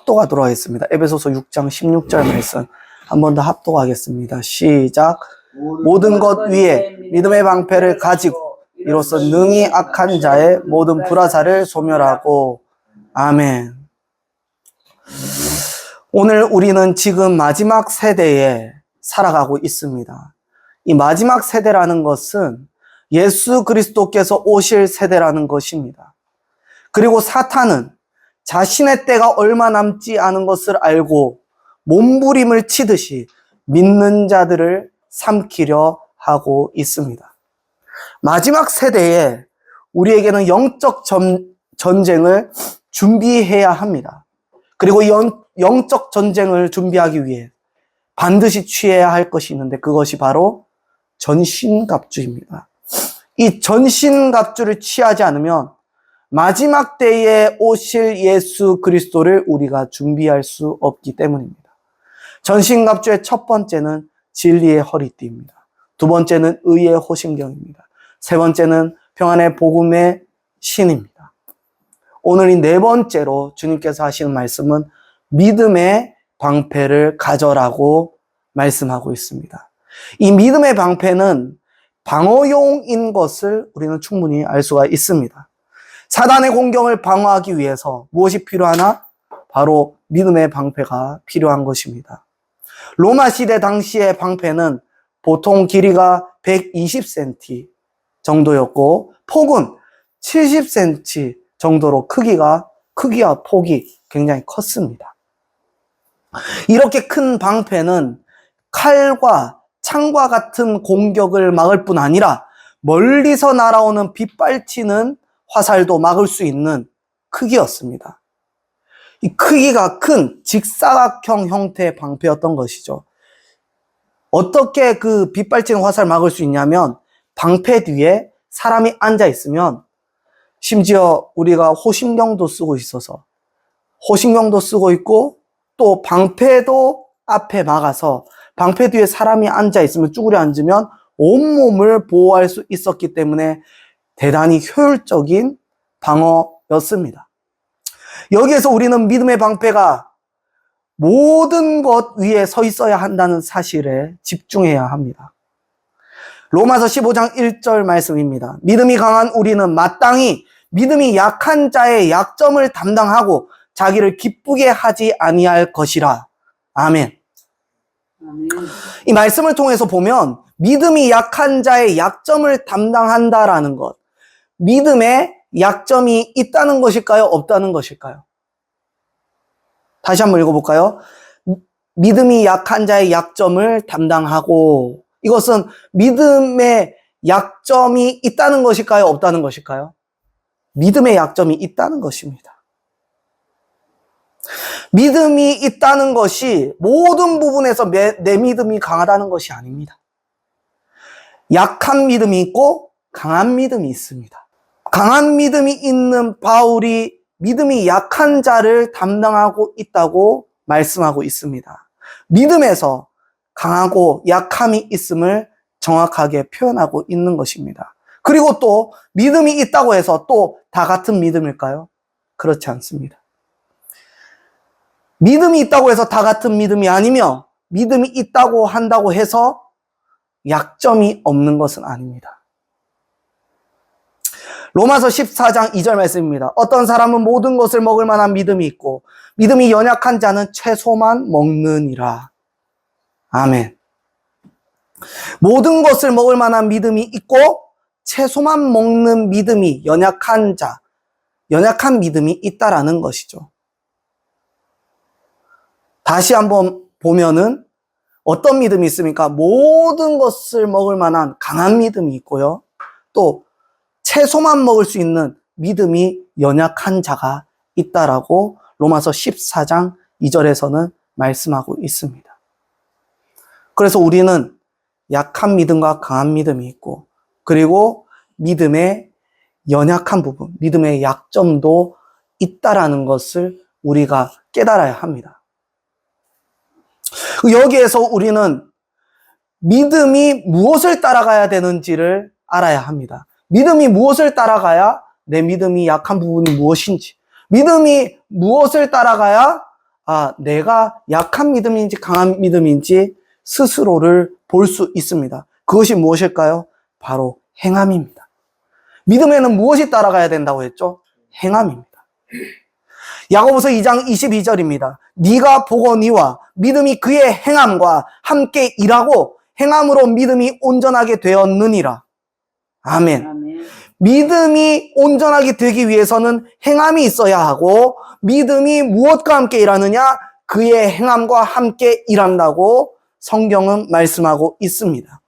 합독하도록 하겠습니다. 에베소서 6장 16절 말씀 한 번 더 합독하겠습니다. 시작. 모든 것 위에 믿음의 방패를 가지고 이로써 능히 악한 자의 모든 불화살을 소멸하고. 아멘. 오늘 우리는 지금 마지막 세대에 살아가고 있습니다. 이 마지막 세대라는 것은 예수 그리스도께서 오실 세대라는 것입니다. 그리고 사탄은 자신의 때가 얼마 남지 않은 것을 알고 몸부림을 치듯이 믿는 자들을 삼키려 하고 있습니다. 마지막 세대에 우리에게는 영적 전쟁을 준비해야 합니다. 그리고 영적 전쟁을 준비하기 위해 반드시 취해야 할 것이 있는데 그것이 바로 전신갑주입니다. 이 전신갑주를 취하지 않으면 마지막 때에 오실 예수 그리스도를 우리가 준비할 수 없기 때문입니다. 전신갑주의 첫 번째는 진리의 허리띠입니다. 두 번째는 의의 호심경입니다. 세 번째는 평안의 복음의 신입니다. 오늘 이 네 번째로 주님께서 하시는 말씀은 믿음의 방패를 가져라고 말씀하고 있습니다. 이 믿음의 방패는 방어용인 것을 우리는 충분히 알 수가 있습니다. 사단의 공격을 방어하기 위해서 무엇이 필요하나? 바로 믿음의 방패가 필요한 것입니다. 로마 시대 당시의 방패는 보통 길이가 120cm 정도였고 폭은 70cm 정도로 크기와 폭이 굉장히 컸습니다. 이렇게 큰 방패는 칼과 창과 같은 공격을 막을 뿐 아니라 멀리서 날아오는 빗발치는 화살도 막을 수 있는 크기였습니다. 이 크기가 큰 직사각형 형태의 방패였던 것이죠. 어떻게 그 빗발치는 화살을 막을 수 있냐면 방패 뒤에 사람이 앉아 있으면 심지어 우리가 호심경도 쓰고 있어서 호심경도 쓰고 있고 또 방패도 앞에 막아서 방패 뒤에 사람이 앉아 있으면 쭈그려 앉으면 온몸을 보호할 수 있었기 때문에 대단히 효율적인 방어였습니다. 여기에서 우리는 믿음의 방패가 모든 것 위에 서 있어야 한다는 사실에 집중해야 합니다. 로마서 15장 1절 말씀입니다. 믿음이 강한 우리는 마땅히 믿음이 약한 자의 약점을 담당하고 자기를 기쁘게 하지 아니할 것이라. 아멘. 이 말씀을 통해서 보면 믿음이 약한 자의 약점을 담당한다라는 것, 믿음에 약점이 있다는 것일까요? 없다는 것일까요? 다시 한번 읽어볼까요? 믿음이 약한 자의 약점을 담당하고, 이것은 믿음의 약점이 있다는 것일까요? 없다는 것일까요? 믿음의 약점이 있다는 것입니다. 믿음이 있다는 것이 모든 부분에서 내 믿음이 강하다는 것이 아닙니다. 약한 믿음이 있고 강한 믿음이 있습니다. 강한 믿음이 있는 바울이 믿음이 약한 자를 담당하고 있다고 말씀하고 있습니다. 믿음에서 강하고 약함이 있음을 정확하게 표현하고 있는 것입니다. 그리고 또 믿음이 있다고 해서 또 다 같은 믿음일까요? 그렇지 않습니다. 믿음이 있다고 해서 다 같은 믿음이 아니며 믿음이 있다고 한다고 해서 약점이 없는 것은 아닙니다. 로마서 14장 2절 말씀입니다. 어떤 사람은 모든 것을 먹을 만한 믿음이 있고 믿음이 연약한 자는 채소만 먹느니라. 아멘. 모든 것을 먹을 만한 믿음이 있고 채소만 먹는 믿음이 연약한 믿음이 있다라는 것이죠. 다시 한번 보면은 어떤 믿음이 있습니까? 모든 것을 먹을 만한 강한 믿음이 있고요. 또 채소만 먹을 수 있는 믿음이 연약한 자가 있다라고 로마서 14장 2절에서는 말씀하고 있습니다. 그래서 우리는 약한 믿음과 강한 믿음이 있고 그리고 믿음의 연약한 부분, 믿음의 약점도 있다라는 것을 우리가 깨달아야 합니다. 여기에서 우리는 믿음이 무엇을 따라가야 되는지를 알아야 합니다. 믿음이 무엇을 따라가야 내 믿음이 약한 부분이 무엇인지, 믿음이 무엇을 따라가야 내가 약한 믿음인지 강한 믿음인지 스스로를 볼 수 있습니다. 그것이 무엇일까요? 바로 행함입니다. 믿음에는 무엇이 따라가야 된다고 했죠? 행함입니다. 야고보서 2장 22절입니다. 네가 보거니와 믿음이 그의 행함과 함께 일하고 행함으로 믿음이 온전하게 되었느니라. 아멘. 아멘. 믿음이 온전하게 되기 위해서는 행함이 있어야 하고 믿음이 무엇과 함께 일하느냐? 그의 행함과 함께 일한다고 성경은 말씀하고 있습니다.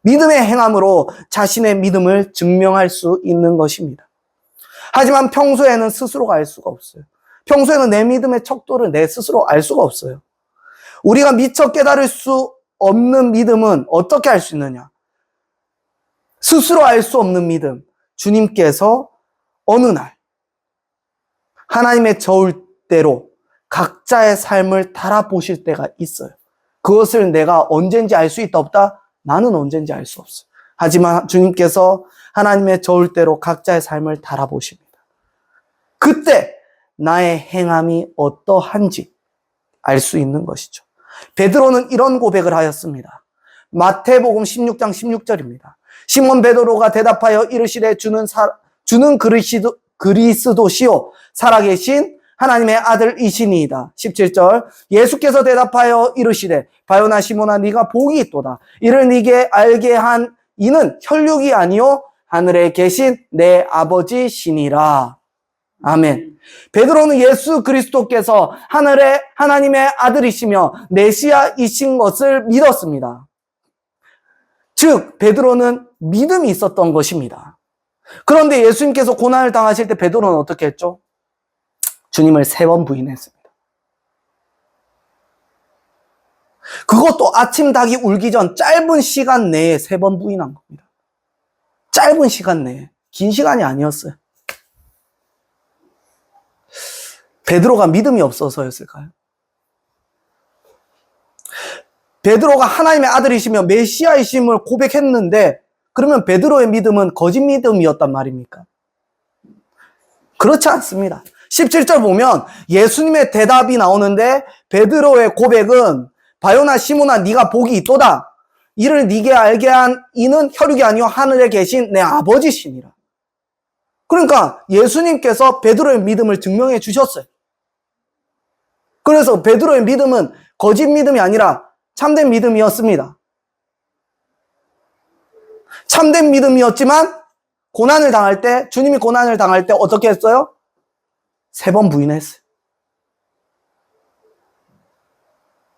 믿음의 행함으로 자신의 믿음을 증명할 수 있는 것입니다. 하지만 평소에는 스스로가 알 수가 없어요. 평소에는 내 믿음의 척도를 내 스스로 알 수가 없어요. 우리가 미처 깨달을 수 없는 믿음은 어떻게 알 수 있느냐? 스스로 알 수 없는 믿음. 주님께서 어느 날 하나님의 저울대로 각자의 삶을 달아보실 때가 있어요. 그것을 내가 언젠지 알 수 있다 없다? 나는 언젠지 알 수 없어요. 하지만 주님께서 하나님의 저울대로 각자의 삶을 달아보십니다. 그때 나의 행함이 어떠한지 알 수 있는 것이죠. 베드로는 이런 고백을 하였습니다. 마태복음 16장 16절입니다. 시몬 베드로가 대답하여 이르시되 주는 그리스도시요 살아계신 하나님의 아들이시니이다. 17절 예수께서 대답하여 이르시되 바요나 시몬아 네가 복이 있도다. 이를 네게 알게 한 이는 혈육이 아니요 하늘에 계신 내 아버지시니라. 아멘. 베드로는 예수 그리스도께서 하나님의 아들이시며 메시아이신 것을 믿었습니다. 즉 베드로는 믿음이 있었던 것입니다. 그런데 예수님께서 고난을 당하실 때 베드로는 어떻게 했죠? 주님을 3번 부인했습니다. 그것도 아침 닭이 울기 전 짧은 시간 내에 3번 부인한 겁니다. 짧은 시간 내에. 긴 시간이 아니었어요. 베드로가 믿음이 없어서였을까요? 베드로가 하나님의 아들이시며 메시아이심을 고백했는데 그러면 베드로의 믿음은 거짓 믿음이었단 말입니까? 그렇지 않습니다. 17절 보면 예수님의 대답이 나오는데 베드로의 고백은 바요나 시몬아 네가 복이 있도다. 이를 네게 알게 한 이는 혈육이 아니요 하늘에 계신 내 아버지시니라. 그러니까 예수님께서 베드로의 믿음을 증명해 주셨어요. 그래서 베드로의 믿음은 거짓 믿음이 아니라 참된 믿음이었습니다. 참된 믿음이었지만 고난을 당할 때, 주님이 고난을 당할 때 어떻게 했어요? 3번 부인했어요.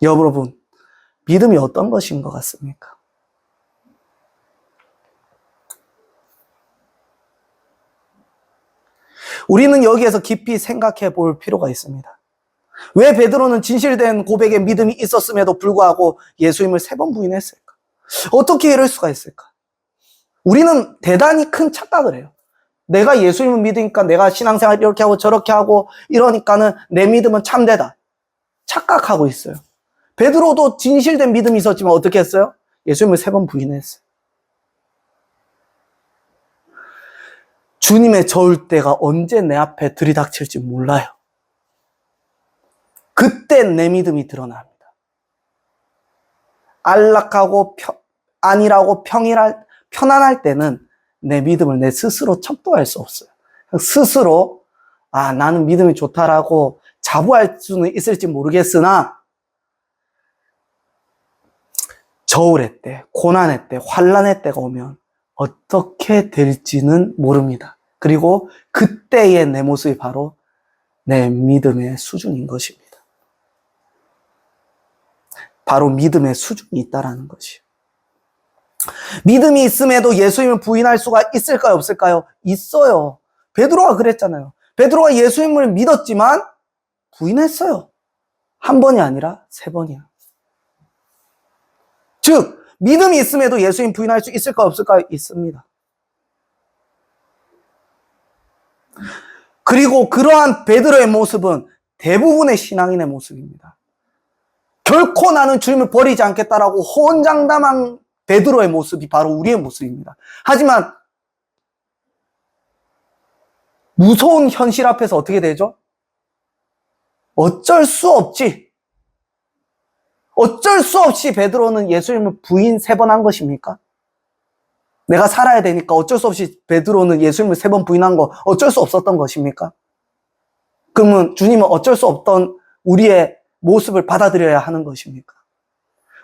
여러분, 믿음이 어떤 것인 것 같습니까? 우리는 여기에서 깊이 생각해 볼 필요가 있습니다. 왜 베드로는 진실된 고백에 믿음이 있었음에도 불구하고 예수님을 3번 부인했을까? 어떻게 이럴 수가 있을까? 우리는 대단히 큰 착각을 해요. 내가 예수님을 믿으니까 내가 신앙생활 이렇게 하고 저렇게 하고 이러니까는 내 믿음은 참되다. 착각하고 있어요. 베드로도 진실된 믿음이 있었지만 어떻게 했어요? 예수님을 3번 부인했어요. 주님의 저울대가 언제 내 앞에 들이닥칠지 몰라요. 그때 내 믿음이 드러납니다. 안락하고 안일하고 편안할 때는 내 믿음을 내 스스로 척도할 수 없어요. 스스로 나는 믿음이 좋다라고 자부할 수는 있을지 모르겠으나 저울의 때, 고난의 때, 환난의 때가 오면 어떻게 될지는 모릅니다. 그리고 그때의 내 모습이 바로 내 믿음의 수준인 것입니다. 바로 믿음의 수준이 있다라는 것이에요. 믿음이 있음에도 예수님을 부인할 수가 있을까요? 없을까요? 있어요. 베드로가 그랬잖아요. 베드로가 예수님을 믿었지만 부인했어요. 한 번이 아니라 3번이야. 즉 믿음이 있음에도 예수님 부인할 수 있을까요? 없을까요? 있습니다. 그리고 그러한 베드로의 모습은 대부분의 신앙인의 모습입니다. 결코 나는 주님을 버리지 않겠다라고 호언장담한 베드로의 모습이 바로 우리의 모습입니다. 하지만 무서운 현실 앞에서 어떻게 되죠? 어쩔 수 없지. 어쩔 수 없이 베드로는 예수님을 부인 3번 한 것입니까? 내가 살아야 되니까 어쩔 수 없이 베드로는 예수님을 3번 부인한 거 어쩔 수 없었던 것입니까? 그러면 주님은 어쩔 수 없던 우리의 모습을 받아들여야 하는 것입니까?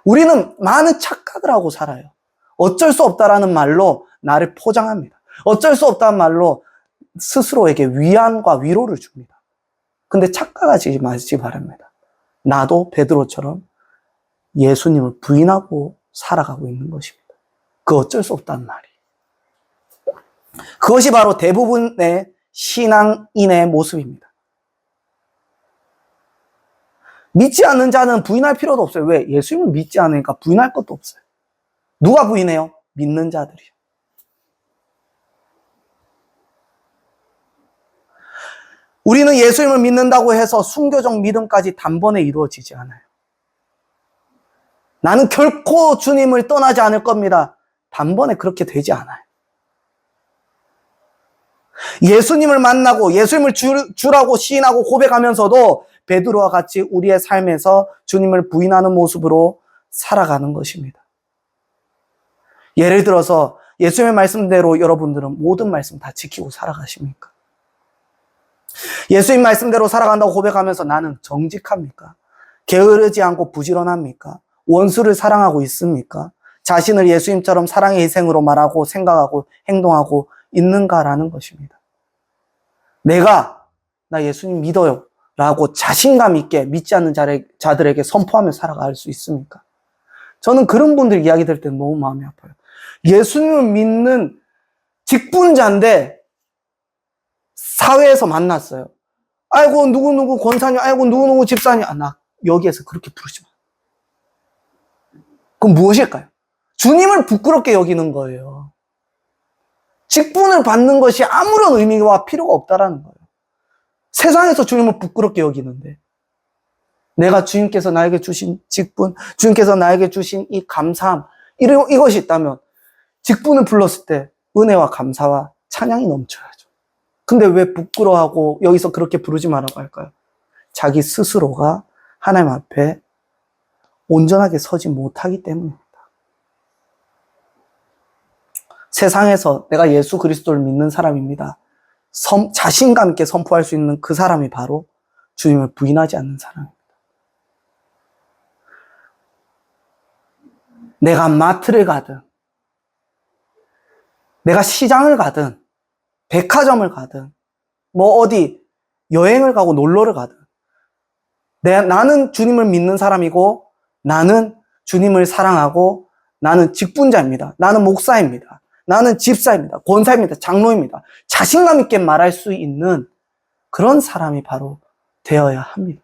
우리는 많은 착각을 하고 살아요. 어쩔 수 없다라는 말로 나를 포장합니다. 어쩔 수 없다는 말로 스스로에게 위안과 위로를 줍니다. 근데 착각하지 마시기 바랍니다. 나도 베드로처럼 예수님을 부인하고 살아가고 있는 것입니다. 그 어쩔 수 없다는 말이. 그것이 바로 대부분의 신앙인의 모습입니다. 믿지 않는 자는 부인할 필요도 없어요. 왜? 예수님을 믿지 않으니까 부인할 것도 없어요. 누가 부인해요? 믿는 자들이요. 우리는 예수님을 믿는다고 해서 순교적 믿음까지 단번에 이루어지지 않아요. 나는 결코 주님을 떠나지 않을 겁니다. 단번에 그렇게 되지 않아요. 예수님을 만나고 예수님을 주라고 시인하고 고백하면서도 베드로와 같이 우리의 삶에서 주님을 부인하는 모습으로 살아가는 것입니다. 예를 들어서 예수님의 말씀대로 여러분들은 모든 말씀 다 지키고 살아가십니까? 예수님 말씀대로 살아간다고 고백하면서 나는 정직합니까? 게으르지 않고 부지런합니까? 원수를 사랑하고 있습니까? 자신을 예수님처럼 사랑의 희생으로 말하고 생각하고 행동하고 있는가라는 것입니다. 나 예수님 믿어요 라고 자신감 있게 믿지 않는 자들에게 선포하며 살아갈 수 있습니까? 저는 그런 분들 이야기 들을 때 너무 마음이 아파요. 예수님을 믿는 직분자인데 사회에서 만났어요. 아이고 누구누구 권사님, 아이고 누구누구 집사님. 나 여기에서 그렇게 부르지 마. 그럼 무엇일까요? 주님을 부끄럽게 여기는 거예요. 직분을 받는 것이 아무런 의미와 필요가 없다라는 거예요. 세상에서 주님을 부끄럽게 여기는데 내가 주님께서 나에게 주신 직분, 주님께서 나에게 주신 이 감사함, 이것이 있다면 직분을 불렀을 때 은혜와 감사와 찬양이 넘쳐야죠. 근데 왜 부끄러워하고 여기서 그렇게 부르지 말라고 할까요? 자기 스스로가 하나님 앞에 온전하게 서지 못하기 때문입니다. 세상에서 내가 예수 그리스도를 믿는 사람입니다. 자신감 있게 선포할 수 있는 그 사람이 바로 주님을 부인하지 않는 사람입니다. 내가 마트를 가든, 내가 시장을 가든, 백화점을 가든, 어디 여행을 가고 놀러를 가든, 나는 주님을 믿는 사람이고, 나는 주님을 사랑하고, 나는 직분자입니다. 나는 목사입니다. 나는 집사입니다. 권사입니다. 장로입니다. 자신감 있게 말할 수 있는 그런 사람이 바로 되어야 합니다.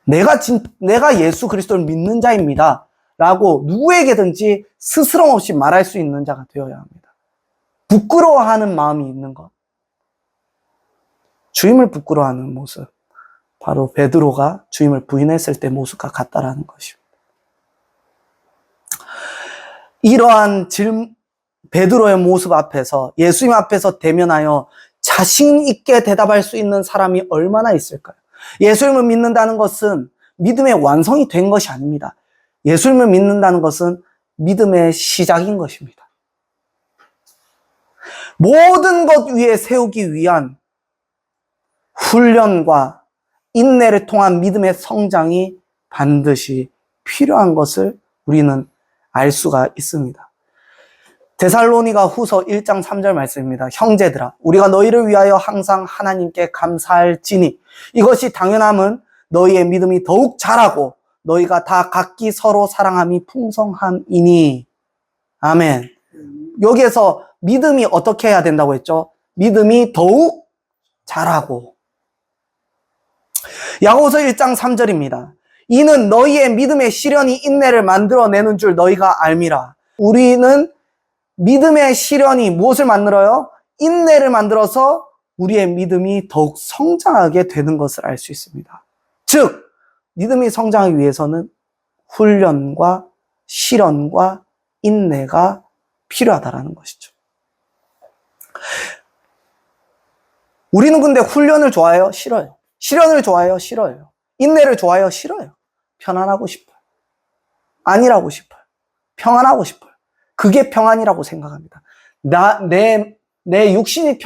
내가 예수 그리스도를 믿는 자입니다. 라고 누구에게든지 스스럼 없이 말할 수 있는 자가 되어야 합니다. 부끄러워하는 마음이 있는 것. 주임을 부끄러워하는 모습. 바로 베드로가 주임을 부인했을 때 모습과 같다라는 것입니다. 이러한 베드로의 모습 앞에서 예수님 앞에서 대면하여 자신 있게 대답할 수 있는 사람이 얼마나 있을까요? 예수님을 믿는다는 것은 믿음의 완성이 된 것이 아닙니다. 예수님을 믿는다는 것은 믿음의 시작인 것입니다. 모든 것 위에 세우기 위한 훈련과 인내를 통한 믿음의 성장이 반드시 필요한 것을 우리는 알 수가 있습니다. 데살로니가 후서 1장 3절 말씀입니다. 형제들아, 우리가 너희를 위하여 항상 하나님께 감사할지니 이것이 당연함은 너희의 믿음이 더욱 자라고 너희가 다 각기 서로 사랑함이 풍성함이니. 아멘. 여기에서 믿음이 어떻게 해야 된다고 했죠? 믿음이 더욱 자라고. 야고보서 1장 3절입니다. 이는 너희의 믿음의 시련이 인내를 만들어내는 줄 너희가 알미라. 우리는 믿음의 시련이 무엇을 만들어요? 인내를 만들어서 우리의 믿음이 더욱 성장하게 되는 것을 알 수 있습니다. 즉, 믿음이 성장하기 위해서는 훈련과 시련과 인내가 필요하다라는 것이죠. 우리는 근데 훈련을 좋아해요? 싫어요. 실현을 좋아해요? 싫어요. 인내를 좋아해요? 싫어요. 편안하고 싶어요. 아니라고 싶어요. 평안하고 싶어요. 그게 평안이라고 생각합니다. 내 육신이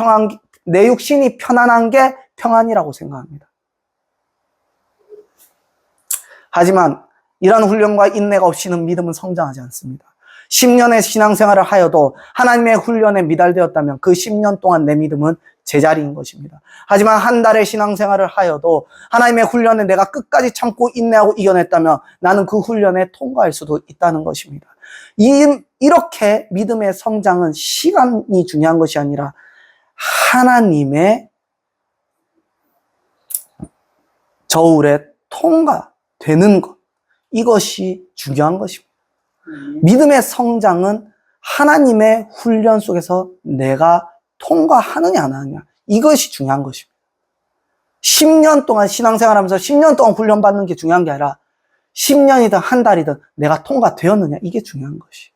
내 육신이 편안한 게 평안이라고 생각합니다. 하지만 이러한 훈련과 인내가 없이는 믿음은 성장하지 않습니다. 10년의 신앙생활을 하여도 하나님의 훈련에 미달되었다면 그 10년 동안 내 믿음은 제자리인 것입니다. 하지만 한 달의 신앙생활을 하여도 하나님의 훈련에 내가 끝까지 참고 인내하고 이겨냈다면 나는 그 훈련에 통과할 수도 있다는 것입니다. 이렇게 믿음의 성장은 시간이 중요한 것이 아니라 하나님의 저울에 통과되는 것, 이것이 중요한 것입니다. 믿음의 성장은 하나님의 훈련 속에서 내가 통과하느냐 안 하느냐, 이것이 중요한 것입니다. 10년 동안 신앙생활하면서 10년 동안 훈련받는 게 중요한 게 아니라 10년이든 한 달이든 내가 통과되었느냐, 이게 중요한 것이.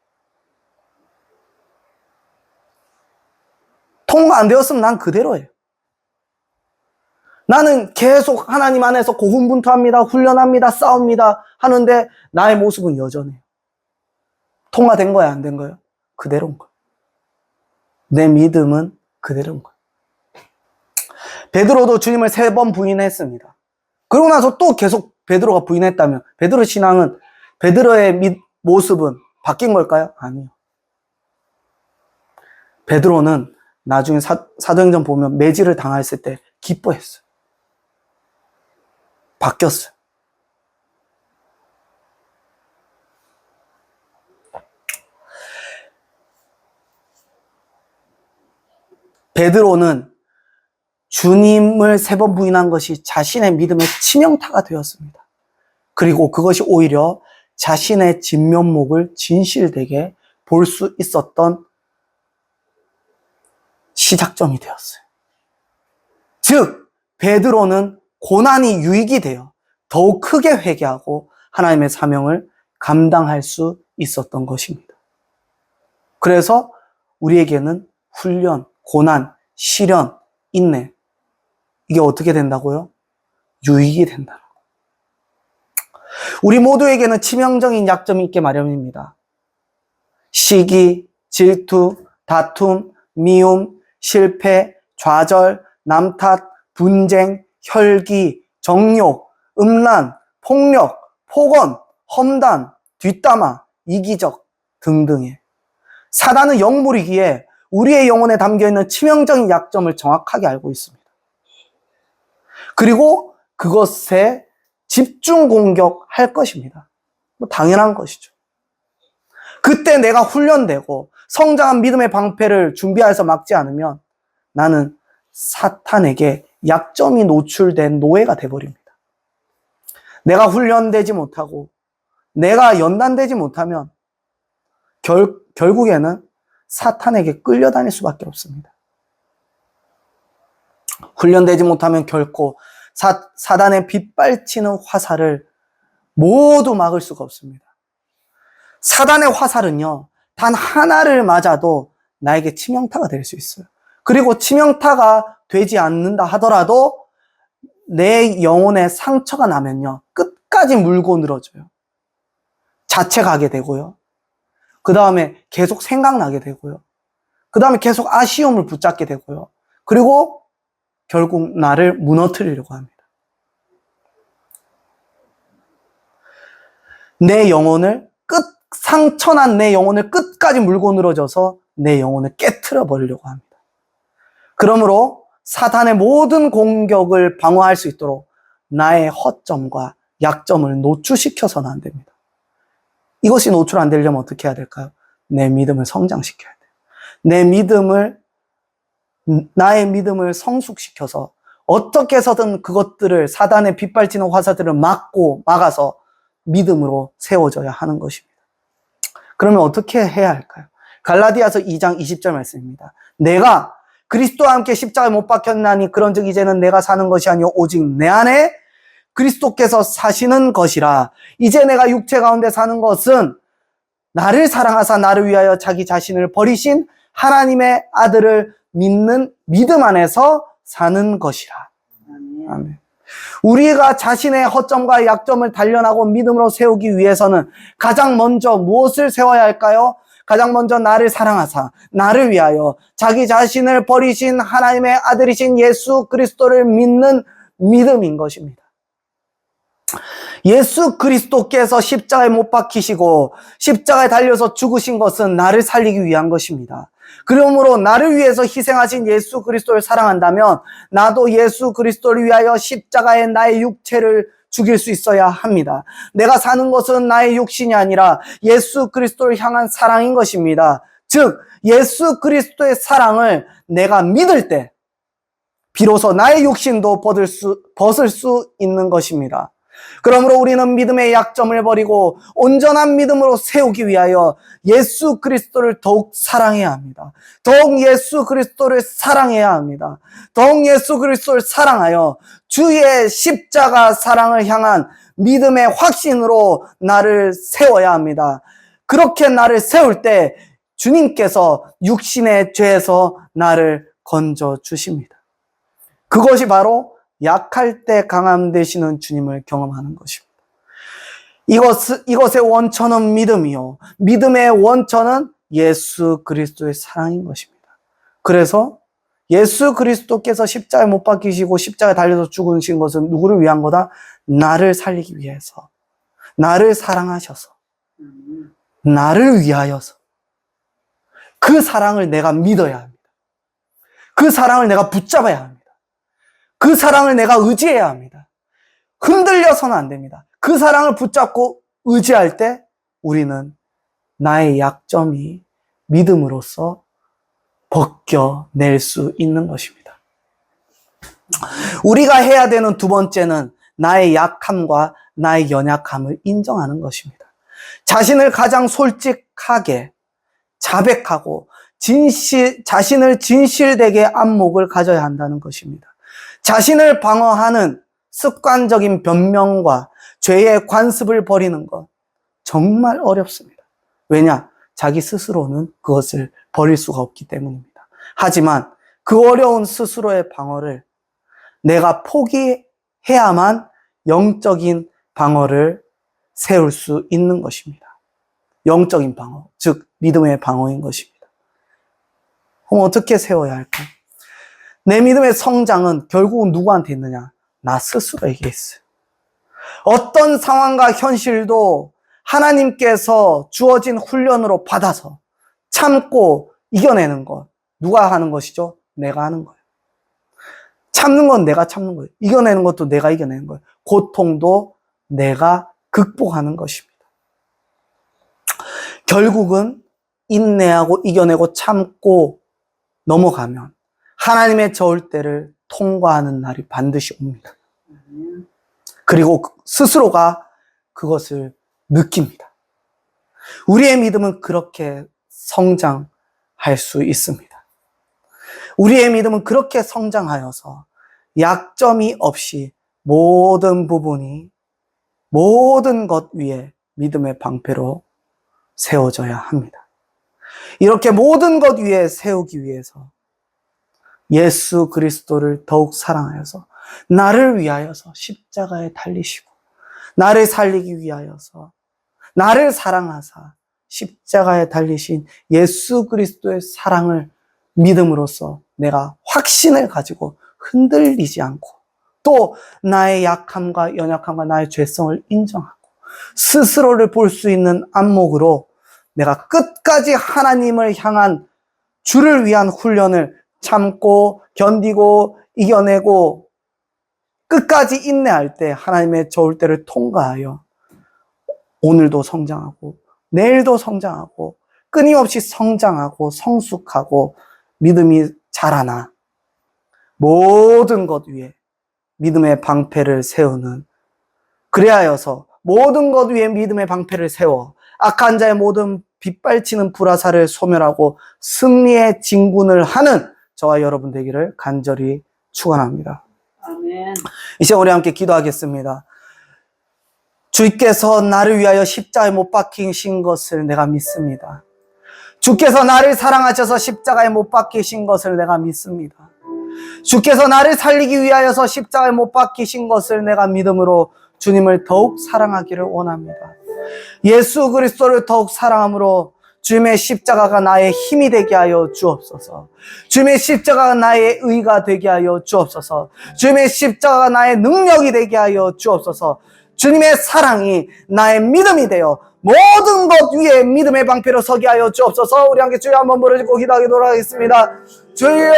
통과 안 되었으면 난 그대로예요. 나는 계속 하나님 안에서 고군분투합니다, 훈련합니다, 싸웁니다 하는데 나의 모습은 여전해요. 통과된 거야, 안 된 거예요? 그대로인 거예요. 내 믿음은 그대로인 거예요. 베드로도 주님을 3번 부인했습니다. 그러고 나서 또 계속 베드로가 부인했다면 베드로 신앙은, 베드로의 모습은 바뀐 걸까요? 아니요. 베드로는 나중에 사도행전 보면 매질을 당했을 때 기뻐했어요. 바뀌었어요. 베드로는 주님을 3번 부인한 것이 자신의 믿음의 치명타가 되었습니다. 그리고 그것이 오히려 자신의 진면목을 진실되게 볼 수 있었던 시작점이 되었어요. 즉, 베드로는 고난이 유익이 되어 더욱 크게 회개하고 하나님의 사명을 감당할 수 있었던 것입니다. 그래서 우리에게는 훈련, 고난, 시련, 인내, 이게 어떻게 된다고요? 유익이 된다. 우리 모두에게는 치명적인 약점이 있게 마련입니다. 시기, 질투, 다툼, 미움, 실패, 좌절, 남탓, 분쟁, 혈기, 정욕, 음란, 폭력, 폭언, 험단, 뒷담화, 이기적 등등의 사단은 영물이기에 우리의 영혼에 담겨있는 치명적인 약점을 정확하게 알고 있습니다. 그리고 그것에 집중 공격할 것입니다. 당연한 것이죠. 그때 내가 훈련되고 성장한 믿음의 방패를 준비해서 막지 않으면 나는 사탄에게 약점이 노출된 노예가 돼버립니다. 내가 훈련되지 못하고 내가 연단되지 못하면 결국에는 사탄에게 끌려다닐 수밖에 없습니다. 훈련되지 못하면 결코 사단의 빗발치는 화살을 모두 막을 수가 없습니다. 사단의 화살은요, 단 하나를 맞아도 나에게 치명타가 될 수 있어요. 그리고 치명타가 되지 않는다 하더라도 내 영혼에 상처가 나면요, 끝까지 물고 늘어져요. 자책하게 되고요. 그 다음에 계속 생각나게 되고요. 그 다음에 계속 아쉬움을 붙잡게 되고요. 그리고 결국 나를 무너뜨리려고 합니다. 상처난 내 영혼을 끝까지 물고 늘어져서 내 영혼을 깨트려 버리려고 합니다. 그러므로 사탄의 모든 공격을 방어할 수 있도록 나의 허점과 약점을 노출시켜서는 안 됩니다. 이것이 노출 안 되려면 어떻게 해야 될까요? 내 믿음을 성장시켜야 돼요. 나의 믿음을 성숙시켜서 어떻게 해서든 그것들을, 사단의 빗발치는 화살들을 막아서 믿음으로 세워져야 하는 것입니다. 그러면 어떻게 해야 할까요? 갈라디아서 2장 20절 말씀입니다. 내가 그리스도와 함께 십자가에 못 박혔나니 그런즉 이제는 내가 사는 것이 아니요 오직 내 안에 그리스도께서 사시는 것이라. 이제 내가 육체 가운데 사는 것은 나를 사랑하사 나를 위하여 자기 자신을 버리신 하나님의 아들을 믿는 믿음 안에서 사는 것이라. 아멘. 우리가 자신의 허점과 약점을 단련하고 믿음으로 세우기 위해서는 가장 먼저 무엇을 세워야 할까요? 가장 먼저 나를 사랑하사 나를 위하여 자기 자신을 버리신 하나님의 아들이신 예수 그리스도를 믿는 믿음인 것입니다. 예수 그리스도께서 십자가에 못 박히시고 십자가에 달려서 죽으신 것은 나를 살리기 위한 것입니다. 그러므로 나를 위해서 희생하신 예수 그리스도를 사랑한다면 나도 예수 그리스도를 위하여 십자가에 나의 육체를 죽일 수 있어야 합니다. 내가 사는 것은 나의 육신이 아니라 예수 그리스도를 향한 사랑인 것입니다. 즉 예수 그리스도의 사랑을 내가 믿을 때 비로소 나의 육신도 벗을 수 있는 것입니다. 그러므로 우리는 믿음의 약점을 버리고 온전한 믿음으로 세우기 위하여 예수 그리스도를 더욱 사랑해야 합니다. 더욱 예수 그리스도를 사랑해야 합니다. 더욱 예수 그리스도를 사랑하여 주의 십자가 사랑을 향한 믿음의 확신으로 나를 세워야 합니다. 그렇게 나를 세울 때 주님께서 육신의 죄에서 나를 건져 주십니다. 그것이 바로 약할 때 강함 되시는 주님을 경험하는 것입니다. 이것의 원천은 믿음이요. 믿음의 원천은 예수 그리스도의 사랑인 것입니다. 그래서 예수 그리스도께서 십자가에 못 박히시고 십자가에 달려서 죽으신 것은 누구를 위한 거다? 나를 살리기 위해서. 나를 사랑하셔서. 나를 위하여서. 그 사랑을 내가 믿어야 합니다. 그 사랑을 내가 붙잡아야 합니다. 그 사랑을 내가 의지해야 합니다. 흔들려서는 안 됩니다. 그 사랑을 붙잡고 의지할 때 우리는 나의 약점이 믿음으로써 벗겨낼 수 있는 것입니다. 우리가 해야 되는 두 번째는 나의 약함과 나의 연약함을 인정하는 것입니다. 자신을 가장 솔직하게, 자백하고 자신을 진실되게 안목을 가져야 한다는 것입니다. 자신을 방어하는 습관적인 변명과 죄의 관습을 버리는 것 정말 어렵습니다. 왜냐? 자기 스스로는 그것을 버릴 수가 없기 때문입니다. 하지만 그 어려운 스스로의 방어를 내가 포기해야만 영적인 방어를 세울 수 있는 것입니다. 영적인 방어, 즉 믿음의 방어인 것입니다. 그럼 어떻게 세워야 할까요? 내 믿음의 성장은 결국은 누구한테 있느냐? 나 스스로에게 있어요. 어떤 상황과 현실도 하나님께서 주어진 훈련으로 받아서 참고 이겨내는 것. 누가 하는 것이죠? 내가 하는 거예요. 참는 건 내가 참는 거예요. 이겨내는 것도 내가 이겨내는 거예요. 고통도 내가 극복하는 것입니다. 결국은 인내하고 이겨내고 참고 넘어가면 하나님의 저울대를 통과하는 날이 반드시 옵니다. 그리고 스스로가 그것을 느낍니다. 우리의 믿음은 그렇게 성장할 수 있습니다. 우리의 믿음은 그렇게 성장하여서 약점이 없이 모든 부분이 모든 것 위에 믿음의 방패로 세워져야 합니다. 이렇게 모든 것 위에 세우기 위해서 예수 그리스도를 더욱 사랑하여서 나를 위하여서 십자가에 달리시고 나를 살리기 위하여서 나를 사랑하사 십자가에 달리신 예수 그리스도의 사랑을 믿음으로써 내가 확신을 가지고 흔들리지 않고 또 나의 약함과 연약함과 나의 죄성을 인정하고 스스로를 볼 수 있는 안목으로 내가 끝까지 하나님을 향한 주를 위한 훈련을 참고 견디고 이겨내고 끝까지 인내할 때 하나님의 저울대를 통과하여 오늘도 성장하고 내일도 성장하고 끊임없이 성장하고 성숙하고 믿음이 자라나 모든 것 위에 믿음의 방패를 세우는 그리하여서 모든 것 위에 믿음의 방패를 세워 악한 자의 모든 빗발치는 불화살을 소멸하고 승리의 진군을 하는 저와 여러분 되기를 간절히 축원합니다. 아멘. 이제 우리 함께 기도하겠습니다. 주께서 나를 위하여 십자가에 못 박히신 것을 내가 믿습니다. 주께서 나를 사랑하셔서 십자가에 못 박히신 것을 내가 믿습니다. 주께서 나를 살리기 위하여서 십자가에 못 박히신 것을 내가 믿음으로 주님을 더욱 사랑하기를 원합니다. 예수 그리스도를 더욱 사랑함으로 주님의 십자가가 나의 힘이 되게 하여 주옵소서. 주님의 십자가가 나의 의가 되게 하여 주옵소서. 주님의 십자가가 나의 능력이 되게 하여 주옵소서. 주님의 사랑이 나의 믿음이 되어 모든 것 위에 믿음의 방패로 서게 하여 주옵소서. 우리 함께 주여 한번 부르짖고 기도하도록 하겠습니다. 주여!